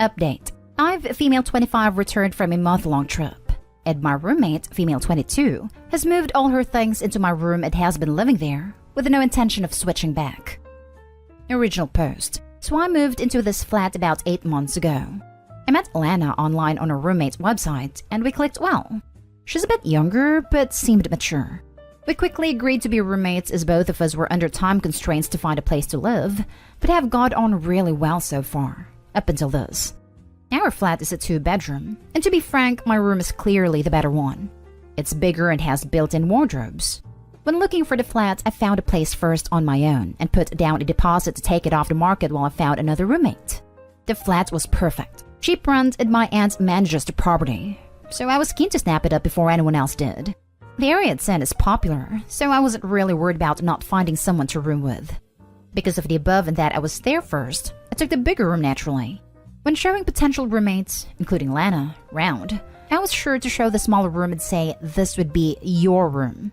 Update. I've female 25 returned from a month-long trip, and my roommate, female 22, has moved all her things into my room and has been living there with no intention of switching back. Original post. So I moved into this flat about 8 months ago. I met Lana online on her roommate's website, and we clicked well. She's a bit younger, but seemed mature. We quickly agreed to be roommates as both of us were under time constraints to find a place to live, but have got on really well so far, up until this. Our flat is a 2-bedroom, and to be frank, my room is clearly the better one. It's bigger and has built-in wardrobes. When looking for the flat, I found a place first on my own and put down a deposit to take it off the market while I found another roommate. The flat was perfect. Cheap rent, and my aunt manages the property, so I was keen to snap it up before anyone else did. The area it's in is popular, so I wasn't really worried about not finding someone to room with. Because of the above and that I was there first, I took the bigger room naturally. When showing potential roommates, including Lana, round, I was sure to show the smaller room and say this would be your room.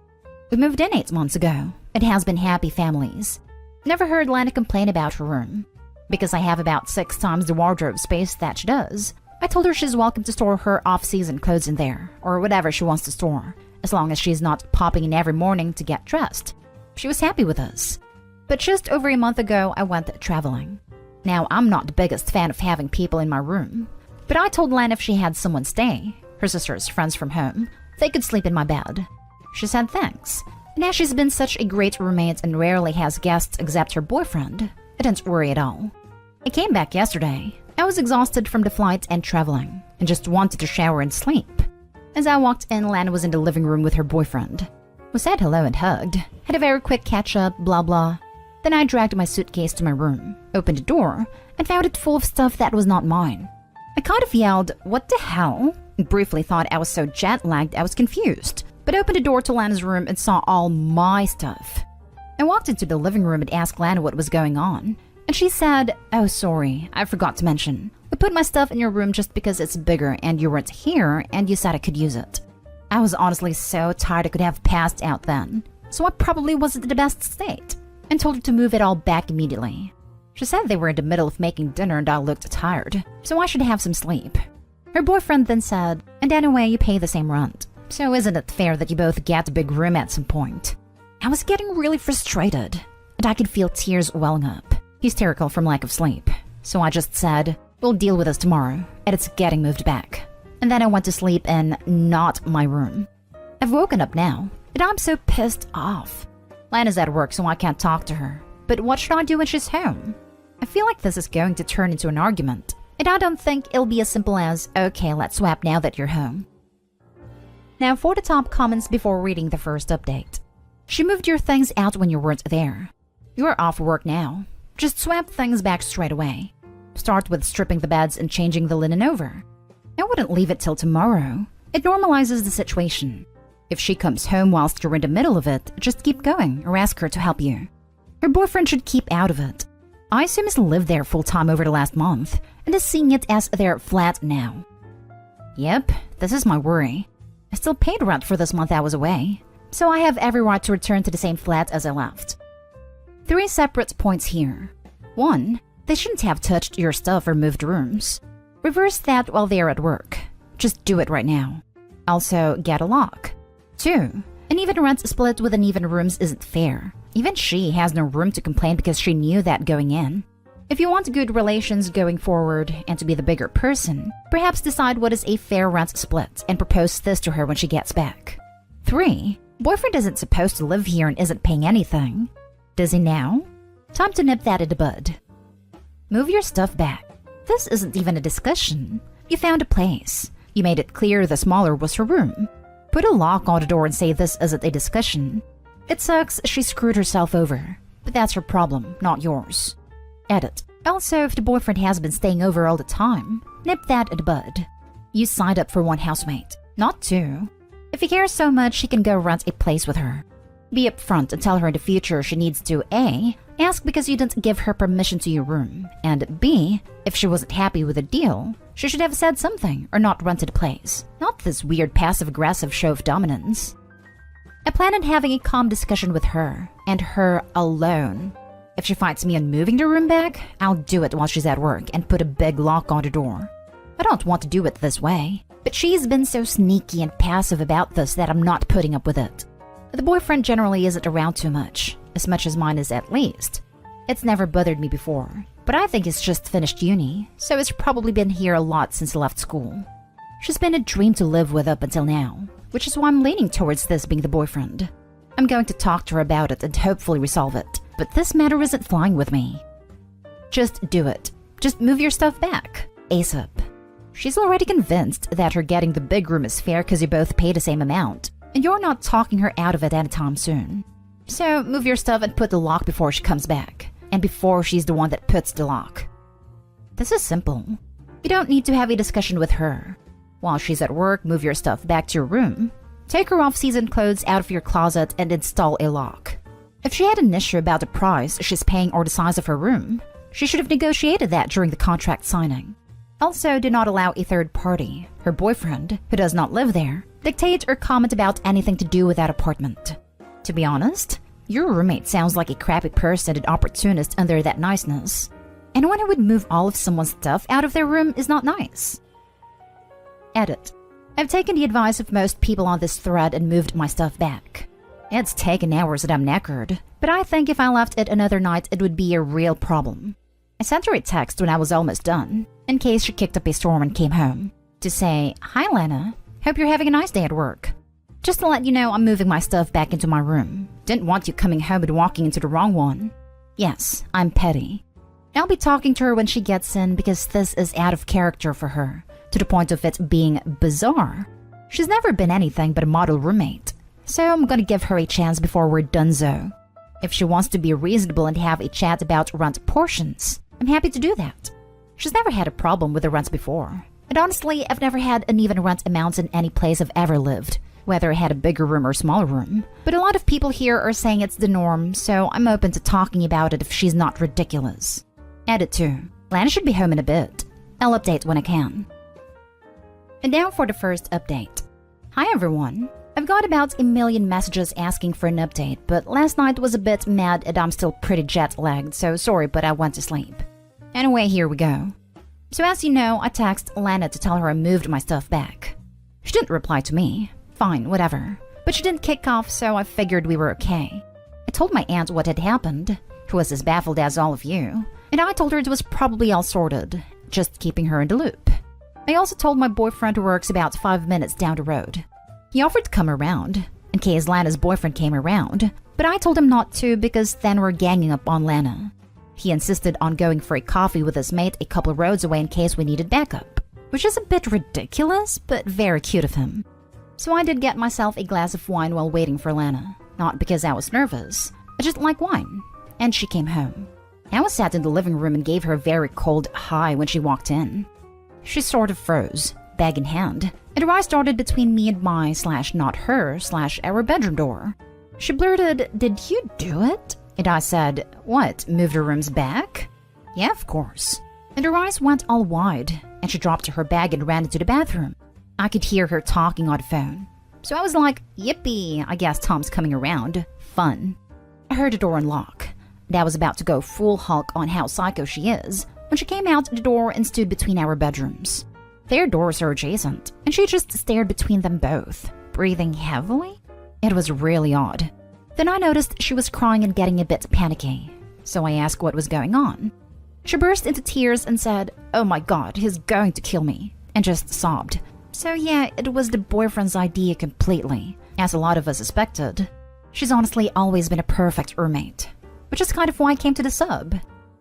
We moved in 8 months ago. It has been happy families. Never heard Lana complain about her room. Because I have about 6 times the wardrobe space that she does, I told her she's welcome to store her off-season clothes in there, or whatever she wants to store, as long as she's not popping in every morning to get dressed. She was happy with us. But just over a month ago, I went traveling. Now, I'm not the biggest fan of having people in my room, but I told Lana if she had someone stay, her sister's friends from home, they could sleep in my bed. She said thanks, and as she's been such a great roommate and rarely has guests except her boyfriend, I didn't worry at all. I came back yesterday. I was exhausted from the flight and traveling, and just wanted to shower and sleep. As I walked in, Lana was in the living room with her boyfriend. We said hello and hugged, had a very quick catch-up, blah blah. Then I dragged my suitcase to my room, opened the door, and found it full of stuff that was not mine. I kind of yelled, "What the hell?" and briefly thought I was so jet-lagged I was confused, but opened the door to Lana's room and saw all my stuff. I walked into the living room and asked Lana what was going on, and she said, "Oh, sorry, I forgot to mention. I put my stuff in your room just because it's bigger and you weren't here and you said I could use it." I was honestly so tired I could have passed out then, so I probably wasn't in the best state, and told her to move it all back immediately. She said they were in the middle of making dinner and I looked tired, so I should have some sleep. Her boyfriend then said, "And anyway, you pay the same rent, so isn't it fair that you both get a big room at some point?" I was getting really frustrated, and I could feel tears welling up, hysterical from lack of sleep, so I just said, "We'll deal with this tomorrow, and it's getting moved back." And then I went to sleep in not my room. I've woken up now, and I'm so pissed off. Lana's at work, so I can't talk to her. But what should I do when she's home? I feel like this is going to turn into an argument, and I don't think it'll be as simple as, "Okay, let's swap now that you're home." Now for the top comments before reading the first update. She moved your things out when you weren't there. You're off work now. Just swap things back straight away. Start with stripping the beds and changing the linen over. I wouldn't leave it till tomorrow. It normalizes the situation. If she comes home whilst you're in the middle of it, just keep going or ask her to help you. Her boyfriend should keep out of it. I assume he's lived there full-time over the last month and is seeing it as their flat now. Yep, this is my worry. I still paid rent for this month I was away, so I have every right to return to the same flat as I left. 3 separate points here. 1. They shouldn't have touched your stuff or moved rooms. Reverse that while they're at work. Just do it right now. Also, get a lock. 2. An even rent split with uneven rooms isn't fair. Even she has no room to complain because she knew that going in. If you want good relations going forward and to be the bigger person, perhaps decide what is a fair rent split and propose this to her when she gets back. 3. Boyfriend isn't supposed to live here and isn't paying anything. Does he now? Time to nip that in the bud. Move your stuff back. This isn't even a discussion. You found a place. You made it clear the smaller was her room. Put a lock on the door and say this isn't a discussion. It sucks she screwed herself over, but that's her problem, not yours. Edit. Also, if the boyfriend has been staying over all the time, nip that in the bud. You signed up for 1 housemate, not 2. If he cares so much, he can go rent a place with her. Be upfront and tell her in the future she needs to A. Ask because you didn't give her permission to your room, and B. If she wasn't happy with the deal, she should have said something or not rented a place. Not this weird passive-aggressive show of dominance. I plan on having a calm discussion with her, and her alone. If she fights me on moving the room back, I'll do it while she's at work and put a big lock on the door. I don't want to do it this way, but she's been so sneaky and passive about this that I'm not putting up with it. The boyfriend generally isn't around too much as mine is at least. It's never bothered me before, but I think he's just finished uni, so he's probably been here a lot since he left school. She's been a dream to live with up until now, which is why I'm leaning towards this being the boyfriend. I'm going to talk to her about it and hopefully resolve it, but this matter isn't flying with me. Just do it. Just move your stuff back. ASAP. She's already convinced that her getting the big room is fair because you both pay the same amount, and you're not talking her out of it anytime soon. So move your stuff and put the lock before she comes back, and before she's the one that puts the lock. This is simple. You don't need to have a discussion with her. While she's at work, move your stuff back to your room. Take her off-season clothes out of your closet and install a lock. If she had an issue about the price she's paying or the size of her room, she should have negotiated that during the contract signing. Also, do not allow a third party, her boyfriend, who does not live there, dictate or comment about anything to do with that apartment. To be honest, your roommate sounds like a crappy person and opportunist under that niceness. Anyone who would move all of someone's stuff out of their room is not nice. Edit. I've taken the advice of most people on this thread and moved my stuff back. It's taken hours and I'm knackered, but I think if I left it another night it would be a real problem. I sent her a text when I was almost done, in case she kicked up a storm and came home, to say, "Hi Lana, hope you're having a nice day at work. Just to let you know I'm moving my stuff back into my room. Didn't want you coming home and walking into the wrong one. Yes, I'm petty. I'll be talking to her when she gets in because this is out of character for her, to the point of it being bizarre. She's never been anything but a model roommate, so I'm gonna give her a chance before we're donezo. If she wants to be reasonable and have a chat about rent portions, I'm happy to do that. She's never had a problem with the rents before. And honestly, I've never had uneven rent amounts in any place I've ever lived, whether I had a bigger room or smaller room. But a lot of people here are saying it's the norm, so I'm open to talking about it if she's not ridiculous. Edit 2. Lana should be home in a bit. I'll update when I can. And now for the first update. Hi everyone. I've got about a million messages asking for an update, but last night was a bit mad and I'm still pretty jet-lagged, so sorry but I went to sleep. Anyway, here we go. So as you know, I texted Lana to tell her I moved my stuff back. She didn't reply to me. Fine, whatever. But she didn't kick off, so I figured we were okay. I told my aunt what had happened, who was as baffled as all of you, and I told her it was probably all sorted, just keeping her in the loop. I also told my boyfriend who works about 5 minutes down the road. He offered to come around, in case Lana's boyfriend came around, but I told him not to because then we're ganging up on Lana. He insisted on going for a coffee with his mate a couple of roads away in case we needed backup, which is a bit ridiculous, but very cute of him. So I did get myself a glass of wine while waiting for Lana, not because I was nervous, I just like wine, and she came home. I was sat in the living room and gave her a very cold hi when she walked in. She sort of froze, bag in hand, and her eye started between me and my/not her/our bedroom door. She blurted, "Did you do it?" And I said, "What, moved her rooms back?" "Yeah, of course." And her eyes went all wide, and she dropped her bag and ran into the bathroom. I could hear her talking on the phone. So I was like, yippee, I guess Tom's coming around. Fun. I heard the door unlock, and I was about to go full Hulk on how psycho she is when she came out the door and stood between our bedrooms. Their doors are adjacent, and she just stared between them both, breathing heavily. It was really odd. Then I noticed she was crying and getting a bit panicky, so I asked what was going on. She burst into tears and said, "Oh my god, he's going to kill me," and just sobbed. So yeah, it was the boyfriend's idea completely, as a lot of us suspected. She's honestly always been a perfect roommate, which is kind of why I came to the sub.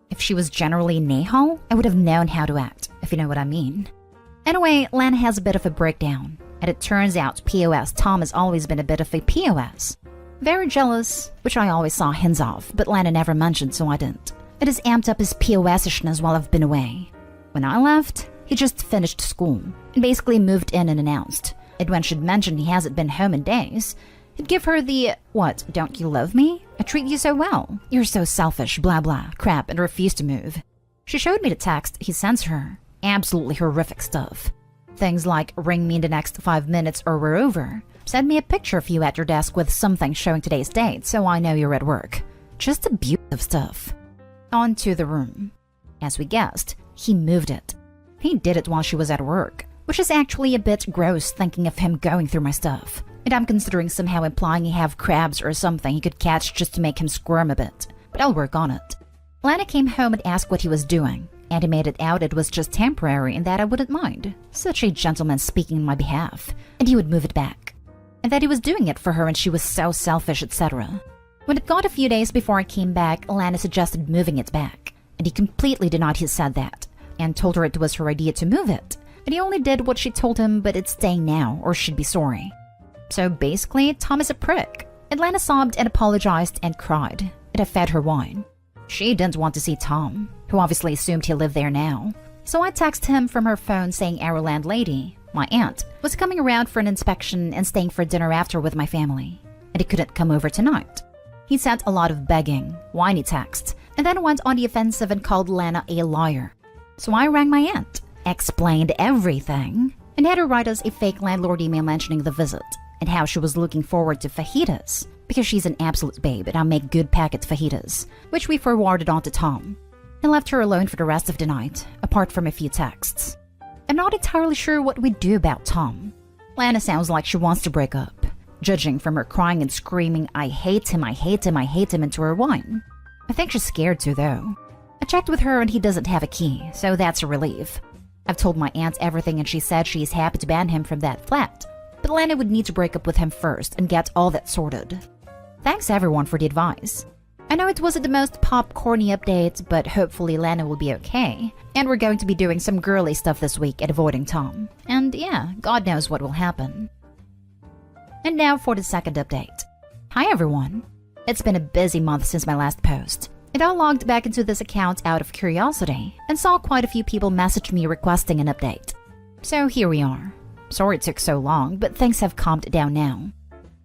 If she was generally Nahal, I would have known how to act, if you know what I mean. Anyway, Lana has a bit of a breakdown, and it turns out POS Tom has always been a bit of a POS. Very jealous, which I always saw hints of, but Lana never mentioned, so I didn't. It has amped up his POS-ishness while I've been away. When I left, he just finished school, and basically moved in and announced. And when she'd mentioned he hasn't been home in days, he'd give her the, "What, don't you love me? I treat you so well. You're so selfish, blah blah, crap," and refused to move. She showed me the text he sends her. Absolutely horrific stuff. Things like, "Ring me in the next 5 minutes or we're over." "Send me a picture of you at your desk with something showing today's date so I know you're at work." Just abusive stuff. Onto the room. As we guessed, he moved it. He did it while she was at work, which is actually a bit gross thinking of him going through my stuff. And I'm considering somehow implying he have crabs or something he could catch just to make him squirm a bit. But I'll work on it. Lana came home and asked what he was doing, and he made it out it was just temporary and that I wouldn't mind. Such a gentleman speaking on my behalf, and he would move it back. And that he was doing it for her and she was so selfish, etc. When it got a few days before I came back, Lana suggested moving it back, and he completely denied he said that, and told her it was her idea to move it. And he only did what she told him, but it's staying now or she'd be sorry. So basically, Tom is a prick. Lana sobbed and apologized and cried, and I fed her wine. She didn't want to see Tom, who obviously assumed he lived there now. So I texted him from her phone saying our landlady, my aunt, was coming around for an inspection and staying for dinner after with my family, and he couldn't come over tonight. He sent a lot of begging, whiny texts, and then went on the offensive and called Lana a liar. So I rang my aunt, explained everything, and had her write us a fake landlord email mentioning the visit and how she was looking forward to fajitas because she's an absolute babe and I make good packet fajitas, which we forwarded on to Tom, and left her alone for the rest of the night, apart from a few texts. I'm not entirely sure what we'd do about Tom. Lana sounds like she wants to break up, judging from her crying and screaming, I hate him, I hate him, I hate him into her wine. I think she's scared too though. I checked with her and he doesn't have a key, so that's a relief. I've told my aunt everything and she said she's happy to ban him from that flat, but Lana would need to break up with him first and get all that sorted. Thanks everyone for the advice. I know it wasn't the most popcorny update, but hopefully Lana will be okay, and we're going to be doing some girly stuff this week and avoiding Tom. And yeah, God knows what will happen. And now for the second update. Hi everyone. It's been a busy month since my last post, and I logged back into this account out of curiosity and saw quite a few people message me requesting an update. So here we are. Sorry it took so long, but things have calmed down now.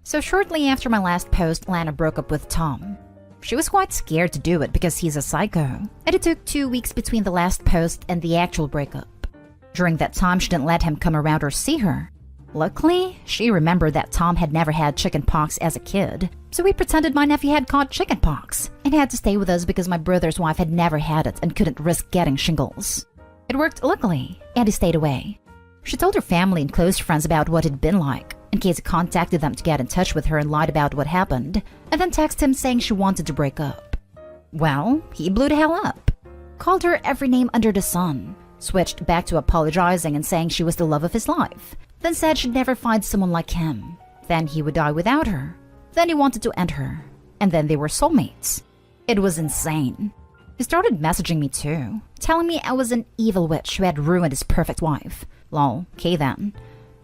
So shortly after my last post, Lana broke up with Tom. She was quite scared to do it because he's a psycho, and it took 2 weeks between the last post and the actual breakup. During that time, she didn't let him come around or see her. Luckily, she remembered that Tom had never had chickenpox as a kid, so we pretended my nephew had caught chickenpox and had to stay with us because my brother's wife had never had it and couldn't risk getting shingles. It worked luckily, and he stayed away. She told her family and close friends about what it'd been like, in case he contacted them to get in touch with her and lied about what happened, and then texted him saying she wanted to break up. Well, he blew the hell up. Called her every name under the sun, switched back to apologizing and saying she was the love of his life, then said she'd never find someone like him, then he would die without her, then he wanted to end her, and then they were soulmates. It was insane. He started messaging me too, telling me I was an evil witch who had ruined his perfect wife. Lol, okay then.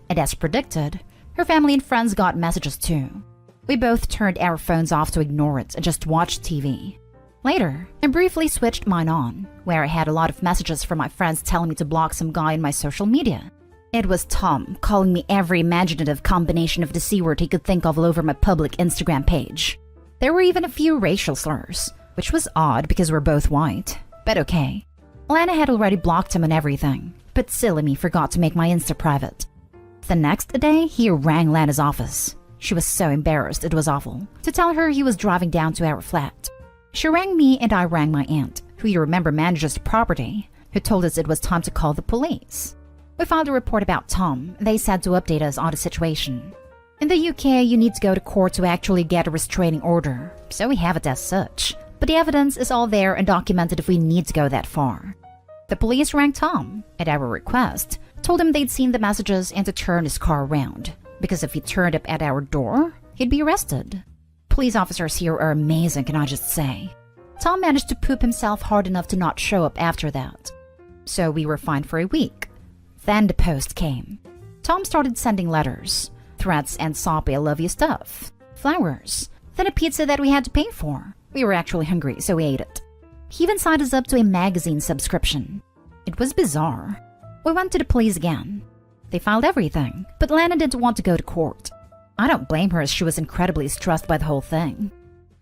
And as predicted, her family and friends got messages too. We both turned our phones off to ignore it and just watched TV. Later, I briefly switched mine on, where I had a lot of messages from my friends telling me to block some guy on my social media. It was Tom calling me every imaginative combination of the C word he could think of all over my public Instagram page. There were even a few racial slurs, which was odd because we're both white, but okay. Lana had already blocked him and everything, but silly me forgot to make my Insta private. The next day, he rang Lana's office. She was so embarrassed, it was awful, to tell her he was driving down to our flat. She rang me and I rang my aunt, who you remember manages the property, who told us it was time to call the police. We filed a report about Tom. They said to update us on the situation. In the UK, you need to go to court to actually get a restraining order, so we have it as such. But the evidence is all there and documented if we need to go that far. The police rang Tom, at our request, told him they'd seen the messages and to turn his car around, because if he turned up at our door, he'd be arrested. Police officers here are amazing, can I just say. Tom managed to poop himself hard enough to not show up after that. So we were fine for a week. Then the post came. Tom started sending letters, threats and soppy I love you stuff, flowers, then a pizza that we had to pay for. We were actually hungry, so we ate it. He even signed us up to a magazine subscription. It was bizarre. We went to the police again. They filed everything, but Lana didn't want to go to court. I don't blame her as she was incredibly stressed by the whole thing.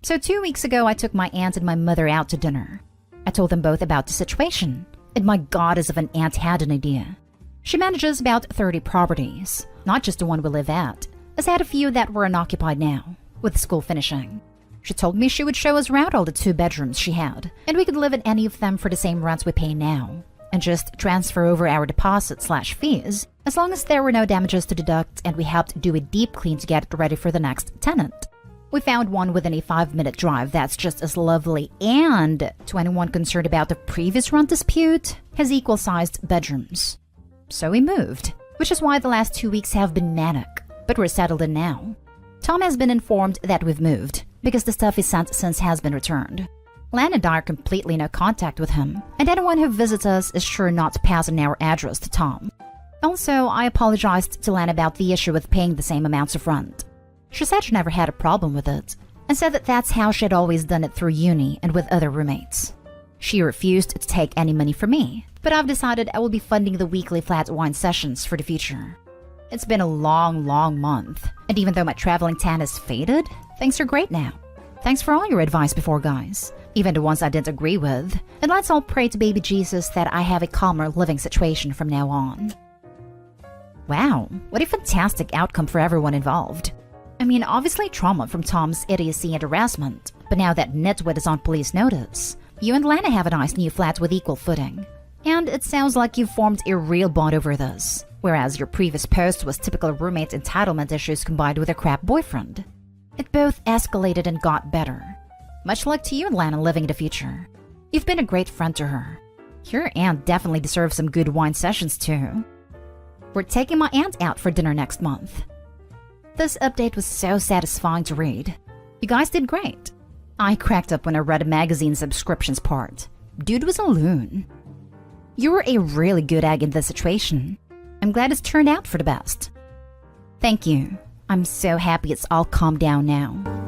So 2 weeks ago, I took my aunt and my mother out to dinner. I told them both about the situation, and my god as if an aunt had an idea. She manages about 30 properties, not just the one we live at, as I had a few that were unoccupied now, with school finishing. She told me she would show us around all the 2 bedrooms she had, and we could live in any of them for the same rents we pay now, and just transfer over our deposit/fees as long as there were no damages to deduct and we helped do a deep clean to get it ready for the next tenant. We found one within a 5-minute drive that's just as lovely, and to anyone concerned about the previous rent dispute, has equal-sized bedrooms. So we moved, which is why the last 2 weeks have been manic, but we're settled in now. Tom has been informed that we've moved, because the stuff he sent since has been returned. Lan and I are completely no contact with him, and anyone who visits us is sure not to pass on our address to Tom. Also, I apologized to Lan about the issue with paying the same amounts of rent. She said she never had a problem with it, and said that that's how she had always done it through uni and with other roommates. She refused to take any money from me, but I've decided I will be funding the weekly flat wine sessions for the future. It's been a long month, and even though my traveling tan has faded, things are great now. Thanks for all your advice before, guys, even the ones I didn't agree with, and let's all pray to baby Jesus that I have a calmer living situation from now on. Wow, what a fantastic outcome for everyone involved. I mean, obviously trauma from Tom's idiocy and harassment, but now that nitwit is on police notice, you and Lana have a nice new flat with equal footing. And it sounds like you've formed a real bond over this, whereas your previous post was typical roommate entitlement issues combined with a crap boyfriend. It both escalated and got better. Much luck to you and Lana living the future. You've been a great friend to her. Your aunt definitely deserves some good wine sessions too. We're taking my aunt out for dinner next month. This update was so satisfying to read. You guys did great. I cracked up when I read a magazine subscriptions part. Dude was a loon. You were a really good egg in this situation. I'm glad it's turned out for the best. Thank you. I'm so happy it's all calmed down now.